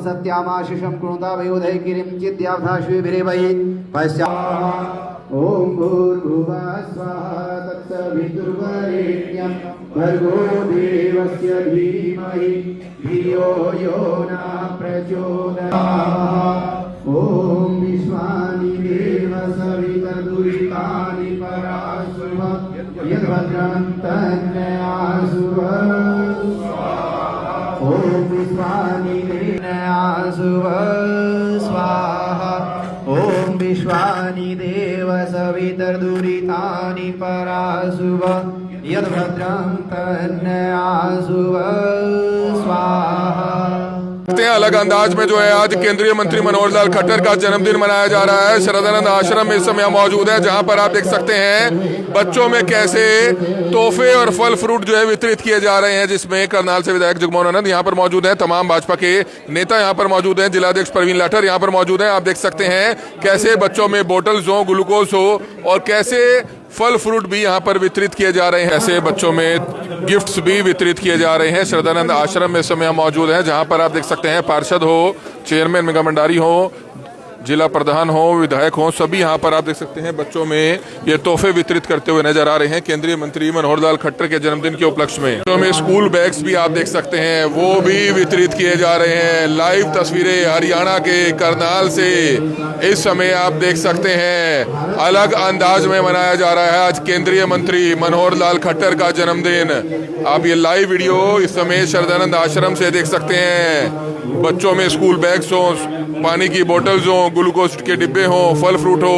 सत्यामाशिषं कृणुता वयोधय किरिं चिद्यावधाश्वेभिरेवै पश्चात् ओम भूर्भुवः स्वाहा तत्सवितुर्वरेण्यं भर्गो देवस्य धीमहि धियो यो न प्रचोदयात् ओम विश्वानि देव सवितर्दुरितानि पराशुभ यद्भद्रं तन्नयासुभ ओम विश्वानि देवयासुभ स्वाहा ओम विश्वानि देव सवितर्दुरितानि पराशुभ यद्भद्रं तन्नयासुभ स्वाहा। अलग अंदाज में जो है आज केंद्रीय मंत्री मनोहर लाल खट्टर का जन्मदिन मनाया जा रहा है। शरदानंद आश्रम में इस समय मौजूद है, जहां पर आप देख सकते हैं बच्चों में कैसे तोहफे और फल फ्रूट जो है वितरित किए जा रहे हैं, जिसमें करनाल से विधायक जगमोहन आनंद यहाँ पर मौजूद हैं, तमाम भाजपा के नेता यहाँ पर मौजूद हैं, जिलाध्यक्ष प्रवीण लाठर यहाँ पर मौजूद हैं। आप देख सकते हैं कैसे बच्चों में बोटल्स हो, ग्लूकोज हो और कैसे फल फ्रूट भी यहाँ पर वितरित किए जा रहे हैं। ऐसे बच्चों में गिफ्ट्स भी वितरित किए जा रहे हैं। शरदानंद आश्रम में इस समय मौजूद हैं, जहाँ पर आप देख सकते हैं पार्षद हो, चेयरमैन मेगा भंडारी हो, जिला प्रधान हो, विधायक हो, सभी यहाँ पर आप देख सकते हैं बच्चों में ये तोहफे वितरित करते हुए नजर आ रहे हैं केंद्रीय मंत्री मनोहर लाल खट्टर के जन्मदिन के उपलक्ष्य में। बच्चों में स्कूल बैग्स भी आप देख सकते हैं, वो भी वितरित किए जा रहे हैं। लाइव तस्वीरें हरियाणा के करनाल से इस समय आप देख सकते हैं। अलग अंदाज में मनाया जा रहा है आज केंद्रीय मंत्री मनोहर लाल खट्टर का जन्मदिन। आप ये लाइव वीडियो इस समय शरदानंद आश्रम से देख सकते हैं। बच्चों में स्कूल बैग्स हो, पानी की बोतल्स हो, ग्लूकोज के डिब्बे हो, फल फ्रूट हो,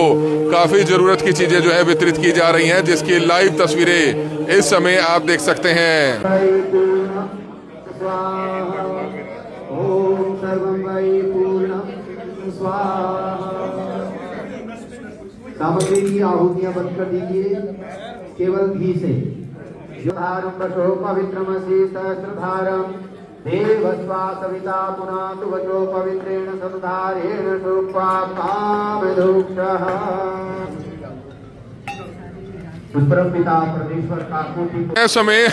काफी जरूरत की चीजें जो है वितरित की जा रही हैं, जिसकी लाइव तस्वीरें इस समय आप देख सकते हैं। सामग्री की आहुतियां बंद कर दीजिए केवल घी से। पवित्रमसि सहस्रधारम देवस्वा सविता पुनातु वचो पवित्रेण समुधारेण शोक्वा कामधूक्षः। पिता परमेश्वर का इस समय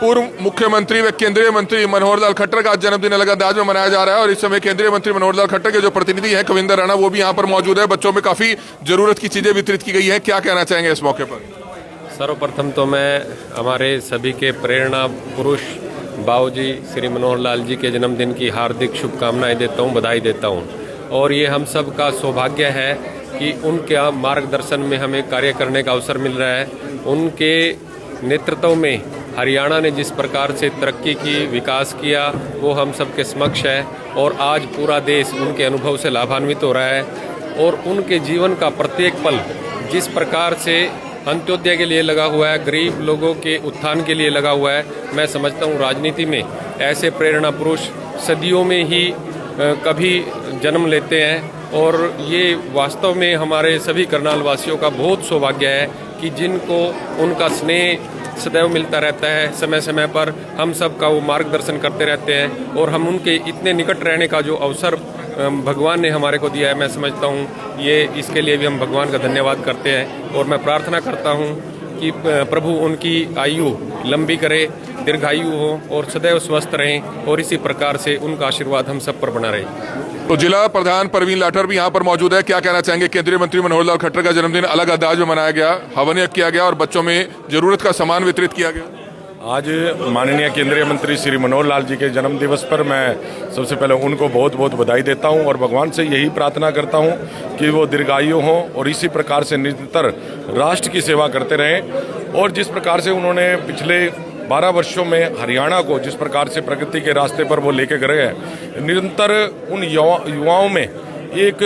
पूर्व मुख्यमंत्री व केंद्रीय मंत्री मनोहर लाल खट्टर का जन्मदिन अलग अंदाज में मनाया जा रहा है और इस समय केंद्रीय मंत्री मनोहर लाल खट्टर के जो प्रतिनिधि हैं कविंदर राणा, वो भी यहाँ पर मौजूद है। बच्चों में काफी जरूरत की चीजें वितरित की गई है, क्या कहना चाहेंगे इस मौके पर? सर्वप्रथम तो मैं हमारे सभी के प्रेरणा पुरुष बाबूजी श्री मनोहर लाल जी के जन्मदिन की हार्दिक शुभकामनाएं देता हूं, बधाई देता हूं। और ये हम सब का सौभाग्य है कि उनके मार्गदर्शन में हमें कार्य करने का अवसर मिल रहा है। उनके नेतृत्व में हरियाणा ने जिस प्रकार से तरक्की की, विकास किया, वो हम सब के समक्ष है और आज पूरा देश उनके अनुभव से लाभान्वित हो रहा है। और उनके जीवन का प्रत्येक पल जिस प्रकार से अंत्योदय के लिए लगा हुआ है, गरीब लोगों के उत्थान के लिए लगा हुआ है, मैं समझता हूँ राजनीति में ऐसे प्रेरणा पुरुष सदियों में ही कभी जन्म लेते हैं। और ये वास्तव में हमारे सभी करनाल वासियों का बहुत सौभाग्य है कि जिनको उनका स्नेह सदैव मिलता रहता है, समय समय पर हम सब का वो मार्गदर्शन करते रहते हैं और हम उनके इतने निकट रहने का जो अवसर भगवान ने हमारे को दिया है, मैं समझता हूँ ये इसके लिए भी हम भगवान का धन्यवाद करते हैं। और मैं प्रार्थना करता हूँ कि प्रभु उनकी आयु लंबी करे, दीर्घायु हो और सदैव स्वस्थ रहें और इसी प्रकार से उनका आशीर्वाद हम सब पर बना रहे। तो जिला प्रधान प्रवीण लाठर भी यहाँ पर मौजूद है, क्या कहना चाहेंगे? केंद्रीय मंत्री मनोहर लाल खट्टर का जन्मदिन अलग अंदाज में मनाया गया, हवन यज्ञ किया गया और बच्चों में जरूरत का सामान वितरित किया गया। आज माननीय केंद्रीय मंत्री श्री मनोहर लाल जी के जन्म दिवस पर मैं सबसे पहले उनको बहुत बहुत बधाई देता हूं और भगवान से यही प्रार्थना करता हूं कि वो दीर्घायु हों और इसी प्रकार से निरंतर राष्ट्र की सेवा करते रहें। और जिस प्रकार से उन्होंने पिछले 12 वर्षों में हरियाणा को जिस प्रकार से प्रगति के रास्ते पर वो लेके गए हैं, निरंतर उन युवाओं में एक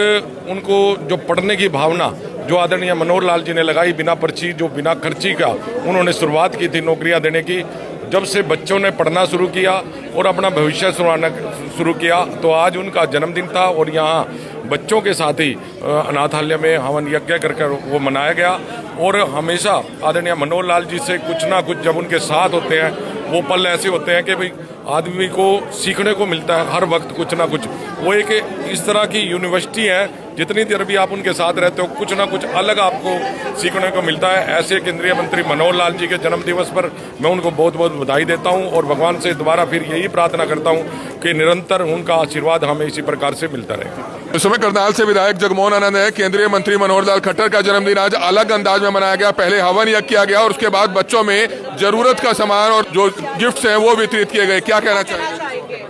उनको जो पढ़ने की भावना जो आदरणीय मनोहर लाल जी ने लगाई, बिना पर्ची जो बिना खर्ची का उन्होंने शुरुआत की थी नौकरियां देने की, जब से बच्चों ने पढ़ना शुरू किया और अपना भविष्य सुधारना शुरू किया, तो आज उनका जन्मदिन था और यहाँ बच्चों के साथ ही अनाथालय में हवन यज्ञ कर वो मनाया गया। और हमेशा आदरणीय मनोहर लाल जी से कुछ ना कुछ जब उनके साथ होते हैं, वो पल ऐसे होते हैं कि भाई आदमी को सीखने को मिलता है हर वक्त कुछ ना कुछ। वो एक इस तरह की यूनिवर्सिटी है जितनी देर भी आप उनके साथ रहते हो कुछ ना कुछ अलग आपको सीखने को मिलता है। ऐसे केंद्रीय मंत्री मनोहर लाल जी के जन्म दिवस पर मैं उनको बहुत बहुत बधाई देता हूँ और भगवान से दोबारा फिर यही प्रार्थना करता हूँ कि निरंतर उनका आशीर्वाद हमें इसी प्रकार से मिलता रहे। इस समय करनाल से विधायक जगमोहन आनंद है। केंद्रीय मंत्री मनोहर लाल खट्टर का जन्मदिन आज अलग अंदाज में मनाया गया। पहले हवन यज्ञ किया गया और उसके बाद बच्चों में जरूरत का सामान और जो गिफ्ट्स हैं वो वितरित किए गए। क्या कहना चाहेंगे?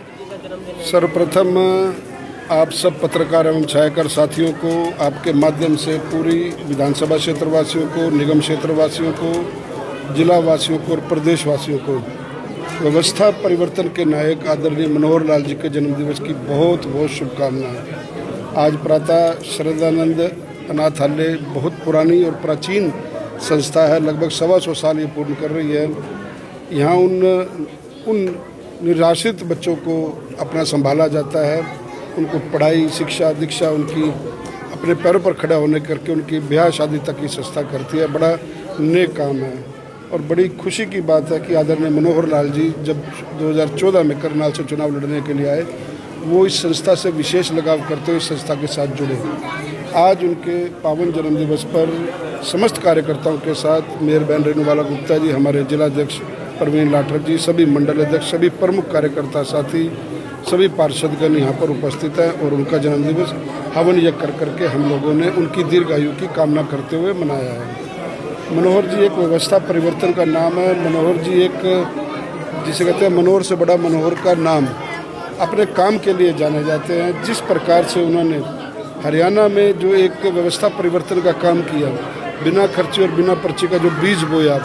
सर्वप्रथम आप सब पत्रकार एवं छायाकार साथियों को आपके माध्यम से पूरी विधानसभा क्षेत्रवासियों को, निगम क्षेत्रवासियों को, जिला वासियों को और प्रदेशवासियों को व्यवस्था परिवर्तन के नायक आदरणीय मनोहर लाल जी के जन्मदिवस की बहुत बहुत शुभकामनाएं। आज प्रातः शरदानंद अनाथालय बहुत पुरानी और प्राचीन संस्था है, लगभग 125 साल ये पूर्ण कर रही है। यहाँ उन निराश्रित बच्चों को अपना संभाला जाता है, उनको पढ़ाई, शिक्षा, दीक्षा, उनकी अपने पैरों पर खड़ा होने करके उनकी ब्याह शादी तक की संस्था करती है। बड़ा नेक काम है और बड़ी खुशी की बात है कि आदरणीय मनोहर लाल जी जब 2014 में करनाल से चुनाव लड़ने के लिए आए, वो इस संस्था से विशेष लगाव करते हुए इस संस्था के साथ जुड़े। आज उनके पावन जन्मदिवस पर समस्त कार्यकर्ताओं के साथ मेयर बहन रेणुबाला गुप्ता जी, हमारे जिलाध्यक्ष प्रवीण लाठर जी, सभी मंडल अध्यक्ष, सभी प्रमुख कार्यकर्ता साथी, सभी पार्षदगण यहाँ पर उपस्थित हैं और उनका जन्मदिवस हवन यज्ञ कर करके हम लोगों ने उनकी दीर्घायु की कामना करते हुए मनाया है। मनोहर जी एक व्यवस्था परिवर्तन का नाम है। मनोहर जी एक, जिसे कहते हैं मनोहर से बड़ा मनोहर का नाम, अपने काम के लिए जाने जाते हैं। जिस प्रकार से उन्होंने हरियाणा में जो एक व्यवस्था परिवर्तन का काम किया, बिना खर्चे और बिना पर्ची का जो बीज बोया,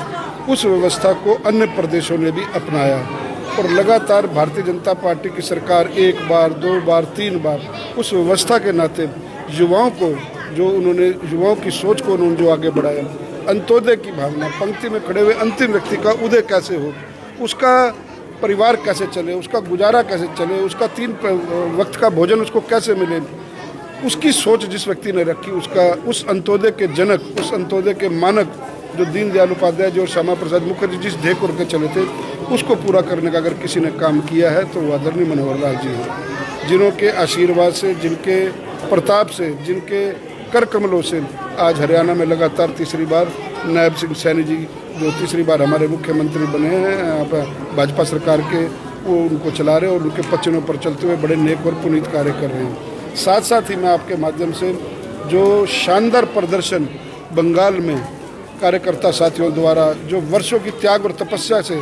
उस व्यवस्था को अन्य प्रदेशों ने भी अपनाया और लगातार भारतीय जनता पार्टी की सरकार 1 बार, 2 बार, 3 बार उस व्यवस्था के नाते युवाओं को, जो उन्होंने युवाओं की सोच को उन्होंने जो आगे बढ़ाया, अंत्योदय की भावना, पंक्ति में खड़े हुए अंतिम व्यक्ति का उदय कैसे हो, उसका परिवार कैसे चले, उसका गुजारा कैसे चले, उसका 3 वक्त का भोजन उसको कैसे मिले, उसकी सोच जिस व्यक्ति ने रखी, उसका उस अंत्योदय के जनक, उस अंत्योदय के मानक जो दीनदयाल उपाध्याय जी और श्यामा प्रसाद मुखर्जी जिस ध्येय को लेकर चले थे, उसको पूरा करने का अगर किसी ने काम किया है तो वो आदरणीय मनोहर लाल जी हैं, जिन्हों के आशीर्वाद से, जिनके प्रताप से, जिनके कर कमलों से आज हरियाणा में लगातार तीसरी बार नायब सिंह सैनी जी जो तीसरी बार हमारे मुख्यमंत्री बने हैं भाजपा सरकार के, वो उनको चला रहे और उनके पचनों पर चलते हुए बड़े नेक और पुनीत कार्य कर रहे हैं। साथ साथ ही मैं आपके माध्यम से जो शानदार प्रदर्शन बंगाल में कार्यकर्ता साथियों द्वारा जो वर्षों की त्याग और तपस्या से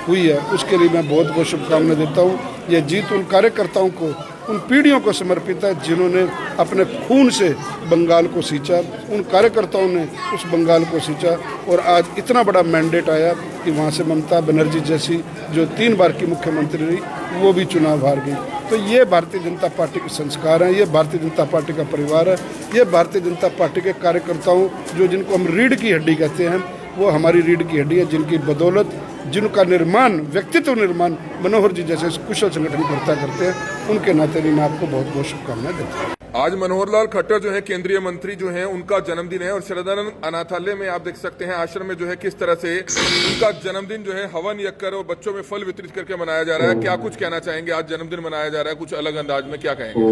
हुई है, उसके लिए मैं बहुत बहुत शुभकामनाएं देता हूँ। यह जीत उन कार्यकर्ताओं को, उन पीढ़ियों को समर्पित है जिन्होंने अपने खून से बंगाल को सींचा, उन कार्यकर्ताओं ने उस बंगाल को सींचा और आज इतना बड़ा मैंडेट आया कि वहाँ से ममता बनर्जी जैसी जो 3 बार की मुख्यमंत्री रही, वो भी चुनाव हार गई। तो ये भारतीय जनता पार्टी के संस्कार हैं, ये भारतीय जनता पार्टी का परिवार है, ये भारतीय जनता पार्टी के कार्यकर्ताओं जो जिनको हम रीढ़ की हड्डी कहते हैं, वो हमारी रीढ़ की हड्डी है, जिनकी बदौलत, जिनका निर्माण, व्यक्तित्व निर्माण मनोहर जी जैसे कुशल संगठनकर्ता करते हैं, उनके नाते भी मैं आपको बहुत बहुत शुभकामनाएं देता हूँ। आज मनोहर लाल खट्टर जो है केंद्रीय मंत्री जो हैं, उनका जन्मदिन है और शरदानंद अनाथालय में आप देख सकते हैं आश्रम में जो है किस तरह से उनका जन्मदिन जो है हवन यज्ञ कर और बच्चों में फल वितरित करके मनाया जा रहा है। क्या कुछ कहना चाहेंगे? आज जन्मदिन मनाया जा रहा है कुछ अलग अंदाज में, क्या कहेंगे?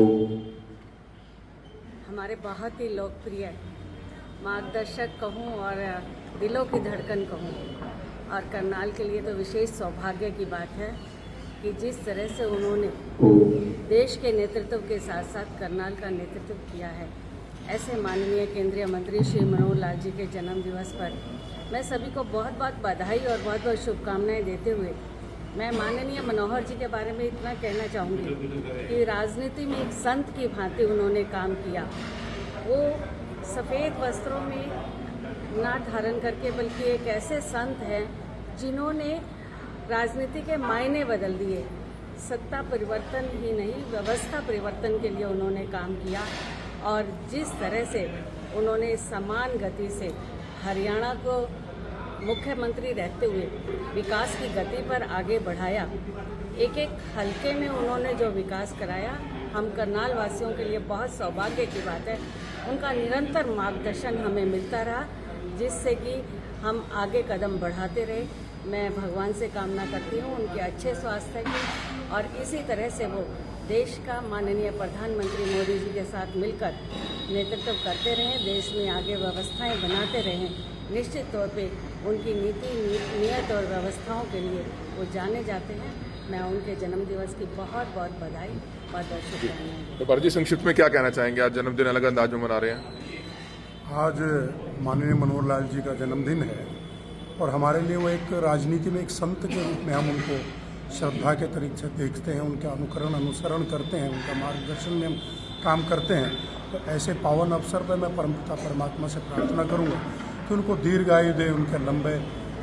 हमारे बहुत ही लोकप्रिय मार्गदर्शक कहूँ और दिलों की धड़कन कहूँ, और करनाल के लिए तो विशेष सौभाग्य की बात है कि जिस तरह से उन्होंने देश के नेतृत्व के साथ साथ करनाल का नेतृत्व किया है, ऐसे माननीय केंद्रीय मंत्री श्री मनोहर लाल जी के जन्म दिवस पर मैं सभी को बहुत बहुत बधाई और बहुत बहुत शुभकामनाएं देते हुए मैं माननीय मनोहर जी के बारे में इतना कहना चाहूँगी कि राजनीति में एक संत की भांति उन्होंने काम किया। वो सफ़ेद वस्त्रों में ना धारण करके, बल्कि एक ऐसे संत हैं जिन्होंने राजनीति के मायने बदल दिए। सत्ता परिवर्तन ही नहीं, व्यवस्था परिवर्तन के लिए उन्होंने काम किया और जिस तरह से उन्होंने समान गति से हरियाणा को मुख्यमंत्री रहते हुए विकास की गति पर आगे बढ़ाया, एक एक हलके में उन्होंने जो विकास कराया, हम करनाल वासियों के लिए बहुत सौभाग्य की बात है। उनका निरंतर मार्गदर्शन हमें मिलता रहा, जिससे कि हम आगे कदम बढ़ाते रहे। मैं भगवान से कामना करती हूँ उनके अच्छे स्वास्थ्य की और इसी तरह से वो देश का माननीय प्रधानमंत्री मोदी जी के साथ मिलकर नेतृत्व करते रहें, देश में आगे व्यवस्थाएं बनाते रहें। निश्चित तौर पे उनकी नीति नियत और व्यवस्थाओं के लिए वो जाने जाते हैं। मैं उनके जन्मदिवस की बहुत बहुत बधाई और शुभकामनाएं। तो पारजी संक्षिप्त में क्या कहना चाहेंगे? आज जन्मदिन अलग अंदाज में मना रहे हैं। आज माननीय मनोहर लाल जी का जन्मदिन है और हमारे लिए वो एक राजनीति में एक संत के रूप में हम उनको श्रद्धा के तरीके से देखते हैं, उनका अनुसरण करते हैं, उनका मार्गदर्शन में हम काम करते हैं। तो ऐसे पावन अवसर पर मैं परमपिता परमात्मा से प्रार्थना करूंगा कि उनको दीर्घायु दे, उनके लंबे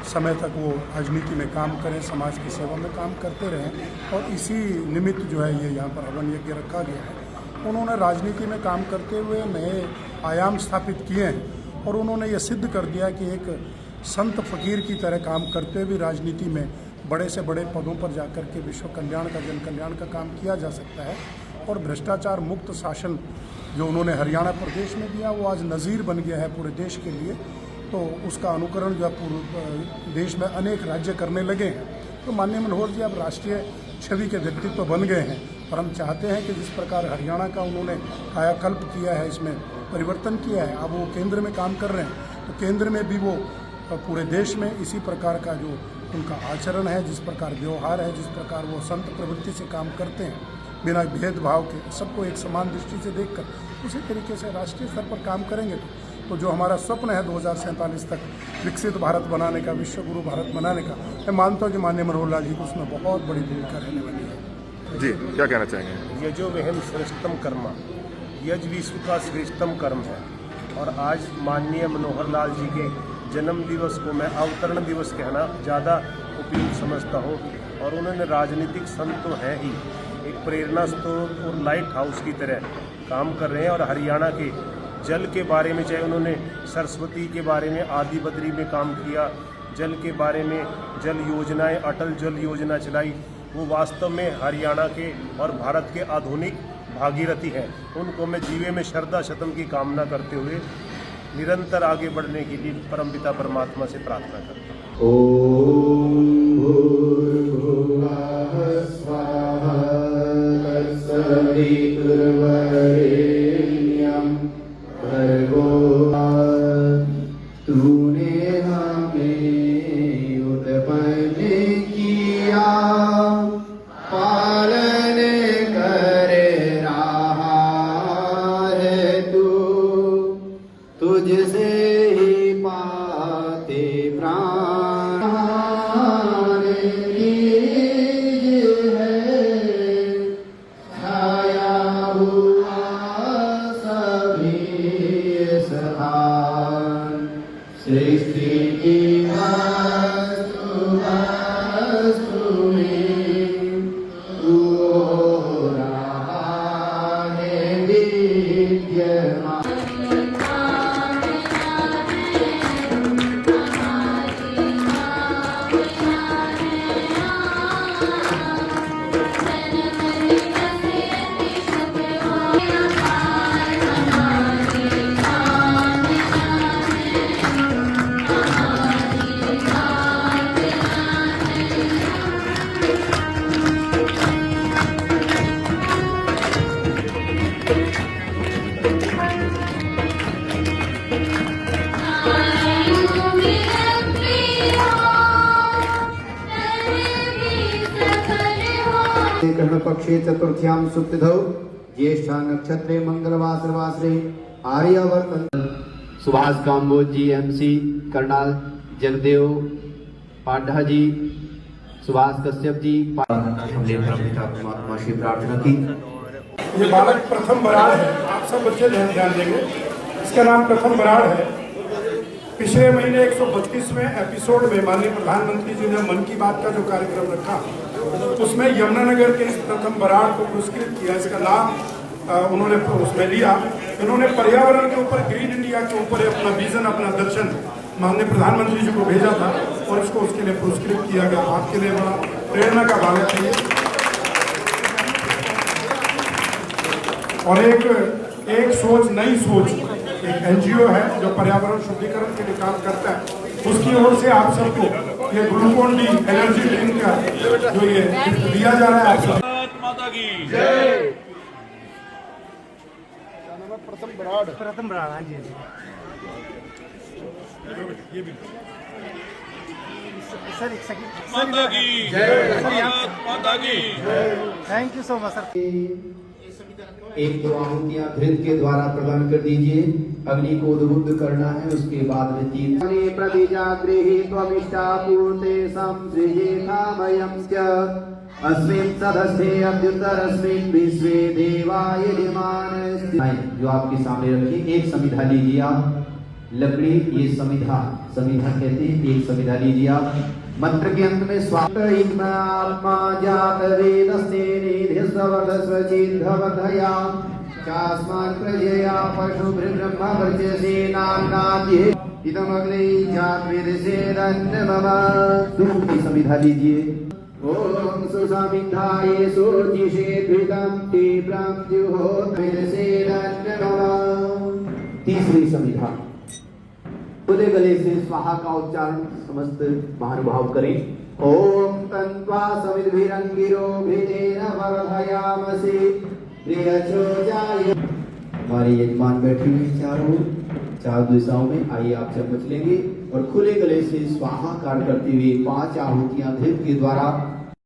समय तक वो राजनीति में काम करें, समाज की सेवा में काम करते रहें। और इसी निमित्त जो है ये यहाँ पर हवन यज्ञ रखा गया है। उन्होंने राजनीति में काम करते हुए नए आयाम स्थापित किए हैं और उन्होंने ये सिद्ध कर दिया कि एक संत फकीर की तरह काम करते हुए राजनीति में बड़े से बड़े पदों पर जाकर के विश्व कल्याण का, जन कल्याण का काम किया जा सकता है। और भ्रष्टाचार मुक्त शासन जो उन्होंने हरियाणा प्रदेश में दिया वो आज नज़ीर बन गया है पूरे देश के लिए। तो उसका अनुकरण जो पूरे देश में अनेक राज्य करने लगे हैं। तो माननीय मनोहर जी अब राष्ट्रीय छवि के व्यक्तित्व बन गए हैं और हम चाहते हैं कि जिस प्रकार हरियाणा का उन्होंने कायाकल्प किया है, इसमें परिवर्तन किया है, अब वो केंद्र में काम कर रहे हैं। तो केंद्र में भी वो पूरे देश में इसी प्रकार का जो उनका आचरण है, जिस प्रकार व्यवहार है, जिस प्रकार वो संत प्रवृत्ति से काम करते हैं, बिना भेदभाव के सबको एक समान दृष्टि से देखकर उसी तरीके से राष्ट्रीय स्तर पर काम करेंगे तो जो हमारा स्वप्न है 2047 तक विकसित भारत बनाने का, विश्व गुरु भारत बनाने का, मैं मानता हूँ कि माननीय मनोहर लाल जी को उसमें बहुत बड़ी भूमिका रहने वाली है। जी, क्या कहना चाहेंगे? यजो वहम श्रेष्ठतम कर्म, यज विश्व का श्रेष्ठतम कर्म है। और आज माननीय मनोहर लाल जी के जन्म दिवस को मैं अवतरण दिवस कहना ज़्यादा उपयुक्त समझता हूँ। और उन्होंने राजनीतिक संत तो हैं ही, एक प्रेरणा स्रोत और लाइट हाउस की तरह काम कर रहे हैं। और हरियाणा के जल के बारे में, चाहे उन्होंने सरस्वती के बारे में आदि बद्री में काम किया, जल के बारे में जल योजनाएं, अटल जल योजना चलाई, वो वास्तव में हरियाणा के और भारत के आधुनिक भागीरथी हैं। उनको मैं जीवे में श्रद्धा शतम की कामना करते हुए निरंतर आगे बढ़ने के लिए परमपिता परमात्मा से प्रार्थना करता हूँ। ओम भूर्भुवः स्वः तत्सवितुर्वरेण्यं भर्गो तूने हमें उत्पन्न किया, पालन कर रहा है तू, तुझसे ही पाते प्राण है, छाया हुआ सभी स्थान, सृष्टि की वस्तु में तू हो रहा है विद्यमान। कृष्ण पक्षे चतुर्थ्यां सुप्तिधौ ज्येष्ठा नक्षत्रे मंगलवासरे आर्यवर्तन। सुभाष काम्बोज जी, एमसी करनाल, जगदेव पाढ़ा जी, सुभाष कश्यप जी, हमने परमपिता परमात्मा से प्रार्थना की। ये बालक प्रथम बराड़ है, आप सब बच्चे ध्यान देंगे, इसका नाम प्रथम बराड़ है। पिछले महीने 132वें एपिसोड में माननीय प्रधानमंत्री जी ने मन की बात का जो कार्यक्रम रखा उसमें यमुनानगर के इस प्रथम बराड़ को पुरस्कृत किया। इसका नाम उन्होंने उसमें लिया। उन्होंने पर्यावरण के ऊपर, ग्रीन इंडिया के ऊपर अपना विजन, अपना दर्शन माननीय प्रधानमंत्री जी को भेजा था और इसको उसके लिए पुरस्कृत किया गया। आपके लिए बड़ा प्रेरणा का बालक है। और एक सोच, नई सोच, एक एनजीओ है जो पर्यावरण शुद्धिकरण के लिए काम करता है, उसकी ओर से आप सबको ये ग्लूकोन डी एनर्जी ड्रिंक का जो ये दिया जा रहा है। आप सब प्रथम बराड़। प्रथम बराड़, हाँ जी। सर एक सेकंड। माता की जय, माता की जय। Thank you so much sir. एक दो आहुतियां घृत के द्वारा प्रदान कर दीजिए। अग्नि को उद्बुद्ध करना है, उसके बाद व्यतीत प्रतिजागृहि त्वमिष्टा पूर्ते संसृजेथामयं च अस्मिन् सदस्ये अद्युतरस्मिन् विश्वे देवाय यजमान। जो आपके सामने रखिए, एक समिधा लीजिए आप। लकड़ी ये समिधा कहते हैं, एक समिधा लीजिए आप। मंत्र के अंत में स्वात्म आत्मा जात वेदस्ते निधिस्वरदस्व चिद्धवधया चास्मान् प्रजया पशु ब्रह्म वर्चसे नान्नाद्ये इदमग्ने जात वेदसे मम। दूध की समिधा लीजिए। ओम सुसमिधाये सुचिषे धृतं तीव्रं जुहोत वेदसे मम। तीसरी समिधा, खुले गले से स्वाहा का उच्चारण समस्त महानुभाव करें। ओम तन्त्वा समिद्भिरंगिरो भेदेन वर्धयामसि प्रियचोजाय। हमारे यजमान बैठे हुए चार दिशाओं में। आइए आप चम्मच लेंगे और खुले गले से स्वाहाकार करते हुए 5 आहुतियां घृत के द्वारा